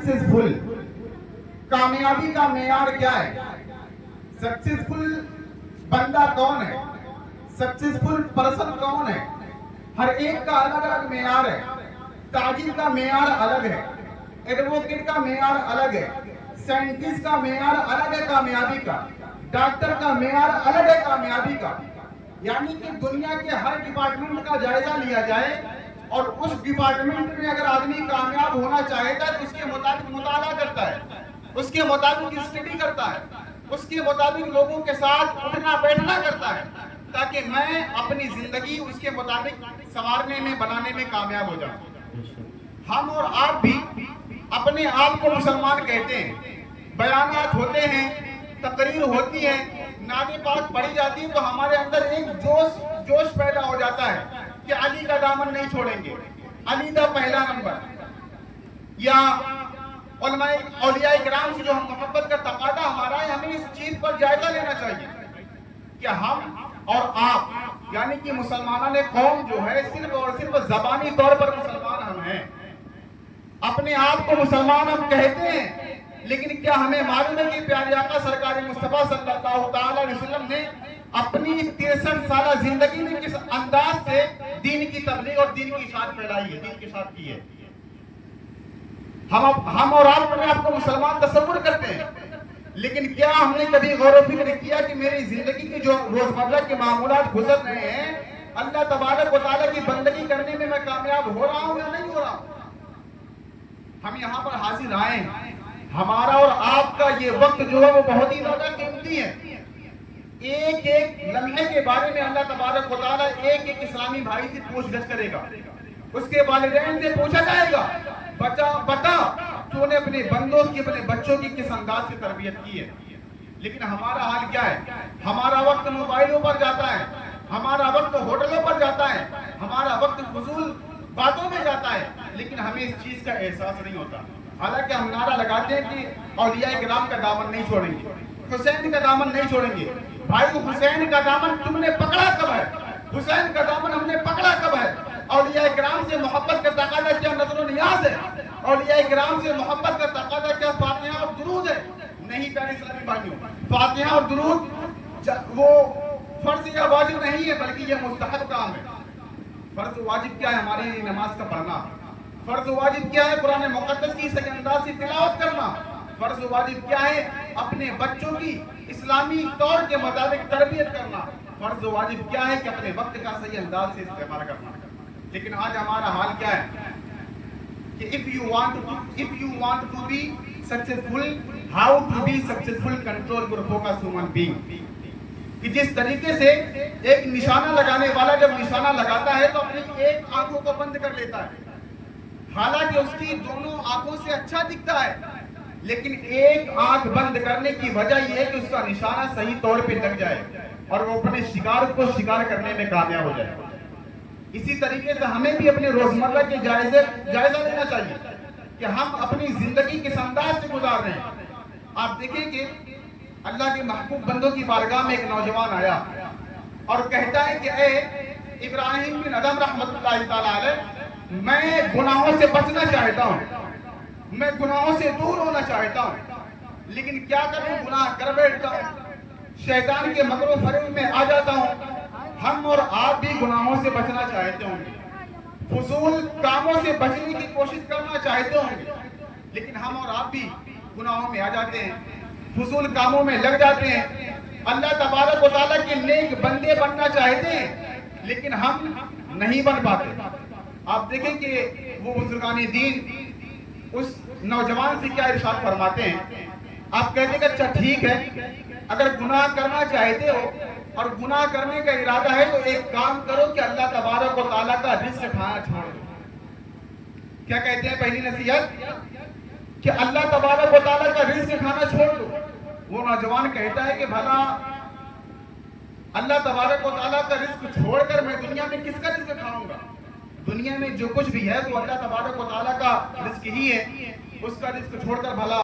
Successful, कामयाबी का मेयार क्या है? सक्सेसफुल बंदा कौन है? सक्सेसफुल पर्सन कौन है? हर एक का अलग अलग मेयार है। ताजिर का मेयार अलग है, एडवोकेट का मेयार अलग है, साइंटिस्ट का मेयार अलग है कामयाबी का, डॉक्टर का मेयार अलग है कामयाबी का। यानी कि दुनिया के हर डिपार्टमेंट का जायजा लिया जाए और उस डिपार्टमेंट में अगर आदमी कामयाब होना चाहेगा तो उसके मुताबिक मुताला करता है, उसके मुताबिक स्टडी करता है, उसके मुताबिक लोगों के साथ उठना बैठना करता है, ताकि मैं अपनी जिंदगी उसके मुताबिक संवारने में, बनाने में कामयाब हो जाऊं। हम और आप भी अपने आप को मुसलमान कहते हैं, बयानात होते हैं, तकरीर होती है, नादे पाक पढ़ी जाती है, तो हमारे अंदर एक जोश पैदा हो जाता है कि अली का दामन नहीं छोड़ेंगे, अली का पहला नंबर, या उलमाए औलिया इकराम से जो हम मोहब्बत का तकादा हमारा है, हमें इस चीज पर जायजा लेना चाहिए कि हम और आप यानी कि मुसलमानों ने कौम जो है सिर्फ और सिर्फ ज़बानी तौर पर मुसलमान हम हैं, अपने आप को मुसलमान हम कहते हैं, लेकिन क्या हमें मालूम है कि प्यारे आका सरकार मुस्तफा सल्लल्लाहु ताला अलैहि वसल्लम ने अपनी 63 साल जिंदगी में किस अंदाज से दीन की तबलीग और दीन की इशाअत फैलाई है, दीन की इशाअत की है। हम और आप अपने आप को मुसलमान तस्वुर करते हैं, लेकिन क्या हमने कभी गौर व फिक्र किया कि मेरी जिंदगी की जो रोजमर्रा के मामूलात गुजर रहे हैं, अल्लाह तबारक व तआला की बंदगी करने में मैं कामयाब हो रहा हूं या नहीं हो रहा हूं? हम यहाँ पर हाजिर आए, हमारा और आपका ये वक्त जो है वो बहुत ही ज्यादा कीमती है। एक एक लम्हे के बारे में अल्लाह तबारक व तआला एक एक इस्लामी भाई से पूछगछ करेगा, उसके वालिदैन से पूछा जाएगा, बता तूने अपने बंदों की, अपने बच्चों की किस अंदाज से तरबियत की है। लेकिन हमारा हाल क्या है? हमारा वक्त मोबाइलों पर जाता है, हमारा वक्त होटलों पर जाता है, हमारा वक्त फजूल बातों में जाता है, लेकिन हमें इस चीज का एहसास नहीं होता। हालांकि हम नारा लगाते हैं कि औलिया इकराम का दामन नहीं छोड़ेंगे, हुसैन का दामन नहीं छोड़ेंगे। भाई हुसैन का दामन तुमने पकड़ा कब है? हुसैन का दामन हमने पकड़ा कब है? औलिया इकराम से मोहब्बत का तकादा क्या नज़र नियाज है? औलिया इकराम से मोहब्बत का तकादा क्या फातिहा और दुरूद है? नहीं प्यारे इस्लामी भाइयों, फातिहा और दुरूद वो फर्ज या वाजिब नहीं है, बल्कि ये मुस्तहब काम है। फर्ज वाजिब क्या है? हमारी नमाज का पढ़ना। फर्ज वाजिब क्या है? कुरान मुक़द्दस की सही अंदाज से तिलावत करना। फर्ज वाजिब क्या है? अपने बच्चों की इस्लामी तौर के मुताबिक तरबियत करना। फर्ज वाजिब क्या है? कि अपने वक्त का सही अंदाज से इस्तेमाल करना। लेकिन आज हमारा हाल क्या है कि if you want to be successful, how to be successful, control your focus human being। कि जिस तरीके से एक निशाना लगाने वाला जब निशाना लगाता है तो अपनी एक आंखों को बंद कर लेता है, हालांकि उसकी दोनों आंखों से अच्छा दिखता है, लेकिन एक आंख बंद करने की वजह यह है कि उसका निशाना सही तौर पे लग जाए और वो अपने शिकार को शिकार करने में कामयाब हो जाए। इसी तरीके से हमें भी अपने रोजमर्रा के जायजा लेना चाहिए कि हम अपनी जिंदगी किस अंदाज से गुजार रहे हैं। आप देखें कि अल्लाह के महबूब बंदों की बारगाह में एक नौजवान आया और कहता है कि ए इब्राहिम बिन अदम रहमतुल्लाहि तआला अलैह, मैं गुनाहों से बचना चाहता हूँ, मैं गुनाहों से दूर होना चाहता हूँ, लेकिन क्या करूँ, गुनाह कर बैठता हूँ, शैतान के मकरो फरेब में आ जाता हूँ। हम और आप भी गुनाहों से बचना चाहते होंगे, फजूल कामों से बचने की कोशिश करना चाहते होंगे, लेकिन हम और आप भी गुनाहों में आ जाते हैं, फजूल कामों में लग जाते हैं। अल्लाह तबारक व तआला के नेक बंदे बनना चाहते हैं, लेकिन हम नहीं बन पाते। आप देखें कि वो बुजुर्गानी दीन उस नौजवान से क्या इरशाद फरमाते हैं। आप कहते हैं अच्छा ठीक है, अगर गुनाह करना चाहते हो और गुनाह करने का इरादा है तो एक काम करो कि अल्लाह तबारक व तआला का रिज़्क़ खाना छोड़ दो। क्या कहते हैं पहली नसीहत कि अल्लाह तबारक व तआला का रिज़्क़ खाना छोड़ दो। वो नौजवान कहता है कि भला अल्लाह तबारक व तआला का रिज़्क़ छोड़कर मैं दुनिया में किसका रिज़्क़ खाऊंगा? दुनिया में जो कुछ भी है वो अल्लाह तबारक व तआला का रिज़्क़ ही है, उसका रिज़्क़ छोड़कर भला